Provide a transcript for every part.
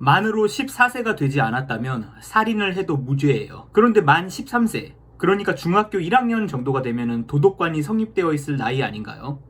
만으로 14세가 되지 않았다면 살인을 해도 무죄예요. 그런데 만 13세, 그러니까 중학교 1학년 정도가 되면 도덕관이 성립되어 있을 나이 아닌가요?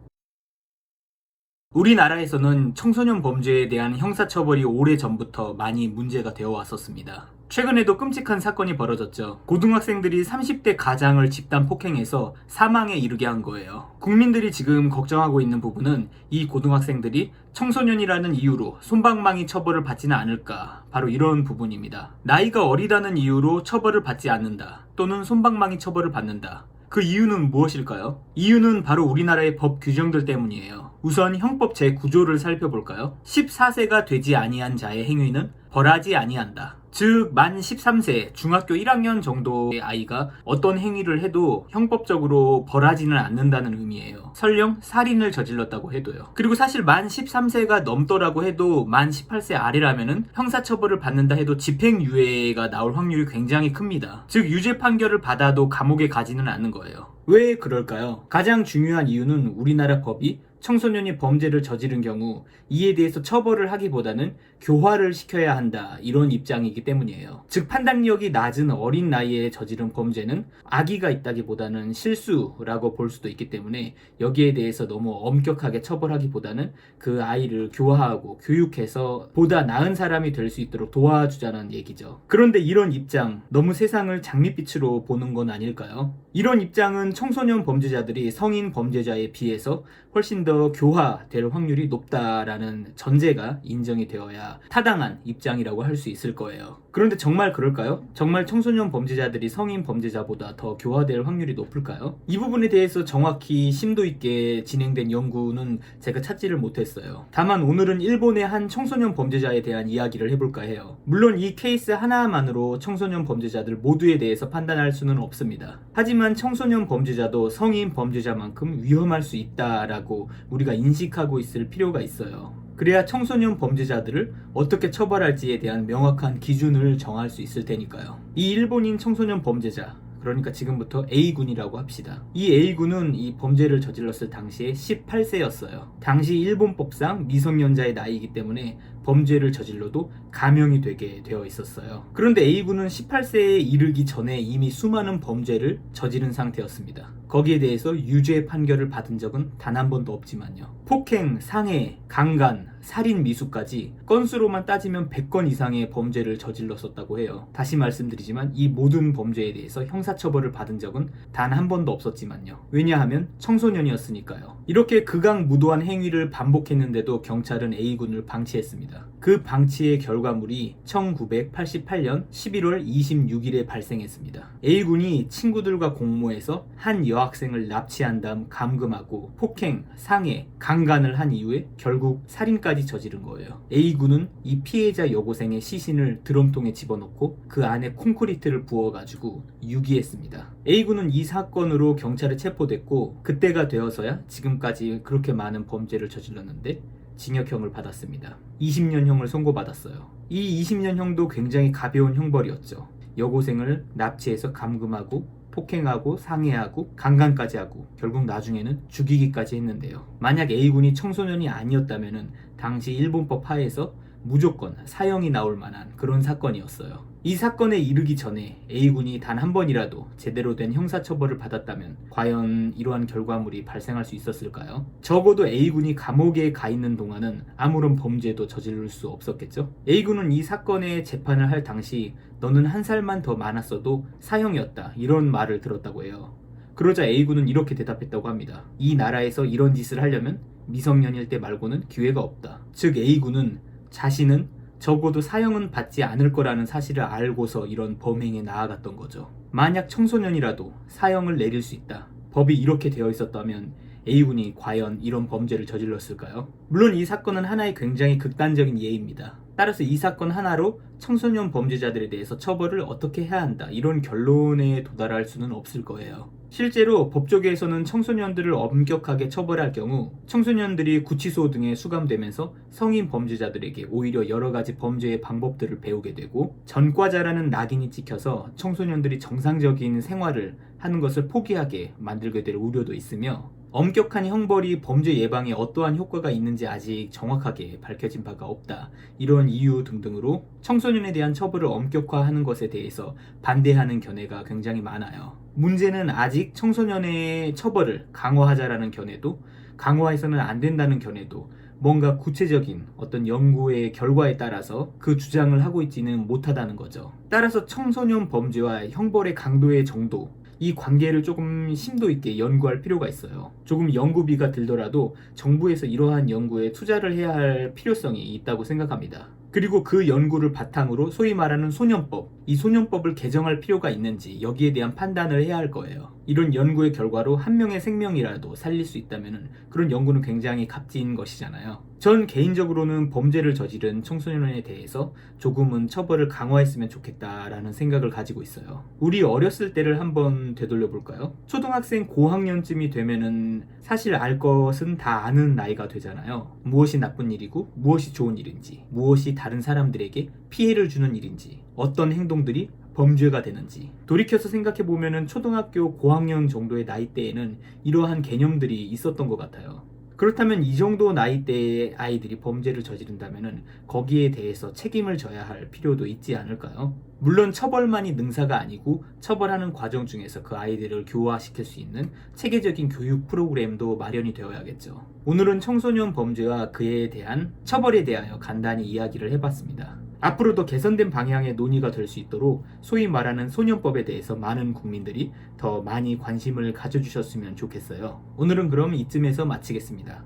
우리나라에서는 청소년 범죄에 대한 형사처벌이 오래전부터 많이 문제가 되어 왔었습니다. 최근에도 끔찍한 사건이 벌어졌죠. 고등학생들이 30대 가장을 집단 폭행해서 사망에 이르게 한 거예요. 국민들이 지금 걱정하고 있는 부분은 이 고등학생들이 청소년이라는 이유로 솜방망이 처벌을 받지는 않을까, 바로 이런 부분입니다. 나이가 어리다는 이유로 처벌을 받지 않는다, 또는 솜방망이 처벌을 받는다. 그 이유는 무엇일까요? 이유는 바로 우리나라의 법 규정들 때문이에요. 우선 형법 제9조를 살펴볼까요? 14세가 되지 아니한 자의 행위는 벌하지 아니한다. 즉, 만 13세 중학교 1학년 정도의 아이가 어떤 행위를 해도 형법적으로 벌하지는 않는다는 의미예요. 설령 살인을 저질렀다고 해도요. 그리고 사실 만 13세가 넘더라고 해도 만 18세 아래라면은 형사처벌을 받는다 해도 집행유예가 나올 확률이 굉장히 큽니다. 즉, 유죄 판결을 받아도 감옥에 가지는 않는 거예요. 왜 그럴까요? 가장 중요한 이유는 우리나라 법이 청소년이 범죄를 저지른 경우 이에 대해서 처벌을 하기보다는 교화를 시켜야 한다, 이런 입장이기 때문이에요. 즉, 판단력이 낮은 어린 나이에 저지른 범죄는 악의가 있다기보다는 실수라고 볼 수도 있기 때문에 여기에 대해서 너무 엄격하게 처벌하기보다는 그 아이를 교화하고 교육해서 보다 나은 사람이 될 수 있도록 도와주자는 얘기죠. 그런데 이런 입장, 너무 세상을 장밋빛으로 보는 건 아닐까요? 이런 입장은 청소년 범죄자들이 성인 범죄자에 비해서 훨씬 더 교화될 확률이 높다라는 전제가 인정이 되어야 타당한 입장이라고 할 수 있을 거예요. 그런데 정말 그럴까요? 정말 청소년 범죄자들이 성인 범죄자보다 더 교화될 확률이 높을까요? 이 부분에 대해서 정확히 심도 있게 진행된 연구는 제가 찾지를 못했어요. 다만 오늘은 일본의 한 청소년 범죄자에 대한 이야기를 해볼까 해요. 물론 이 케이스 하나만으로 청소년 범죄자들 모두에 대해서 판단할 수는 없습니다. 하지만 청소년 범죄자도 성인 범죄자만큼 위험할 수 있다라고 우리가 인식하고 있을 필요가 있어요. 그래야 청소년 범죄자들을 어떻게 처벌할지에 대한 명확한 기준을 정할 수 있을 테니까요. 이 일본인 청소년 범죄자, 그러니까 지금부터 A군이라고 합시다. 이 A군은 이 범죄를 저질렀을 당시에 18세였어요. 당시 일본법상 미성년자의 나이이기 때문에 범죄를 저질러도 감형이 되게 되어 있었어요. 그런데 A군은 18세에 이르기 전에 이미 수많은 범죄를 저지른 상태였습니다. 거기에 대해서 유죄 판결을 받은 적은 단 한 번도 없지만요. 폭행, 상해, 강간, 살인, 미수까지 건수로만 따지면 100건 이상의 범죄를 저질렀었다고 해요. 다시 말씀드리지만 이 모든 범죄에 대해서 형사처벌을 받은 적은 단 한 번도 없었지만요. 왜냐하면 청소년이었으니까요. 이렇게 극악무도한 행위를 반복했는데도 경찰은 A군을 방치했습니다. 그 방치의 결과물이 1988년 11월 26일에 발생했습니다. A군이 친구들과 공모해서 한 여학생을 납치한 다음 감금하고 폭행, 상해, 강간을 한 이후에 결국 살인까지 저지른 거예요. A군은 이 피해자 여고생의 시신을 드럼통에 집어넣고 그 안에 콘크리트를 부어가지고 유기했습니다. A군은 이 사건으로 경찰에 체포됐고 그때가 되어서야 지금까지 그렇게 많은 범죄를 저질렀는데 징역형을 받았습니다. 20년형을 선고받았어요. 이 20년형도 굉장히 가벼운 형벌이었죠. 여고생을 납치해서 감금하고 폭행하고 상해하고 강간까지 하고 결국 나중에는 죽이기까지 했는데요. 만약 A군이 청소년이 아니었다면 당시 일본법 하에서 무조건 사형이 나올 만한 그런 사건이었어요. 이 사건에 이르기 전에 A군이 단 한 번이라도 제대로 된 형사처벌을 받았다면 과연 이러한 결과물이 발생할 수 있었을까요? 적어도 A군이 감옥에 가 있는 동안은 아무런 범죄도 저지를 수 없었겠죠? A군은 이 사건의 재판을 할 당시 너는 한 살만 더 많았어도 사형이었다, 이런 말을 들었다고 해요. 그러자 A군은 이렇게 대답했다고 합니다. 이 나라에서 이런 짓을 하려면 미성년일 때 말고는 기회가 없다. 즉 A군은 자신은 적어도 사형은 받지 않을 거라는 사실을 알고서 이런 범행에 나아갔던 거죠. 만약 청소년이라도 사형을 내릴 수 있다, 법이 이렇게 되어 있었다면 A군이 과연 이런 범죄를 저질렀을까요? 물론 이 사건은 하나의 굉장히 극단적인 예입니다. 따라서 이 사건 하나로 청소년 범죄자들에 대해서 처벌을 어떻게 해야 한다, 이런 결론에 도달할 수는 없을 거예요. 실제로 법조계에서는 청소년들을 엄격하게 처벌할 경우 청소년들이 구치소 등에 수감되면서 성인 범죄자들에게 오히려 여러 가지 범죄의 방법들을 배우게 되고 전과자라는 낙인이 찍혀서 청소년들이 정상적인 생활을 하는 것을 포기하게 만들게 될 우려도 있으며 엄격한 형벌이 범죄 예방에 어떠한 효과가 있는지 아직 정확하게 밝혀진 바가 없다. 이런 이유 등등으로 청소년에 대한 처벌을 엄격화하는 것에 대해서 반대하는 견해가 굉장히 많아요. 문제는 아직 청소년의 처벌을 강화하자라는 견해도, 강화해서는 안 된다는 견해도 뭔가 구체적인 어떤 연구의 결과에 따라서 그 주장을 하고 있지는 못하다는 거죠. 따라서 청소년 범죄와 형벌의 강도의 정도, 이 관계를 조금 심도 있게 연구할 필요가 있어요. 조금 연구비가 들더라도 정부에서 이러한 연구에 투자를 해야 할 필요성이 있다고 생각합니다. 그리고 그 연구를 바탕으로 소위 말하는 소년법, 이 소년법을 개정할 필요가 있는지 여기에 대한 판단을 해야 할 거예요. 이런 연구의 결과로 한 명의 생명이라도 살릴 수 있다면 그런 연구는 굉장히 값진 것이잖아요. 전 개인적으로는 범죄를 저지른 청소년에 대해서 조금은 처벌을 강화했으면 좋겠다라는 생각을 가지고 있어요. 우리 어렸을 때를 한번 되돌려 볼까요? 초등학생 고학년쯤이 되면은 사실 알 것은 다 아는 나이가 되잖아요. 무엇이 나쁜 일이고 무엇이 좋은 일인지, 무엇이 다른 사람들에게 피해를 주는 일인지, 어떤 행동들이 범죄가 되는지. 돌이켜서 생각해보면 초등학교 고학년 정도의 나이대에는 이러한 개념들이 있었던 것 같아요. 그렇다면 이 정도 나이대의 아이들이 범죄를 저지른다면 거기에 대해서 책임을 져야 할 필요도 있지 않을까요? 물론 처벌만이 능사가 아니고 처벌하는 과정 중에서 그 아이들을 교화시킬 수 있는 체계적인 교육 프로그램도 마련이 되어야겠죠. 오늘은 청소년 범죄와 그에 대한 처벌에 대하여 간단히 이야기를 해봤습니다. 앞으로도 개선된 방향의 논의가 될 수 있도록 소위 말하는 소년법에 대해서 많은 국민들이 더 많이 관심을 가져주셨으면 좋겠어요. 오늘은 그럼 이쯤에서 마치겠습니다.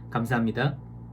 감사합니다.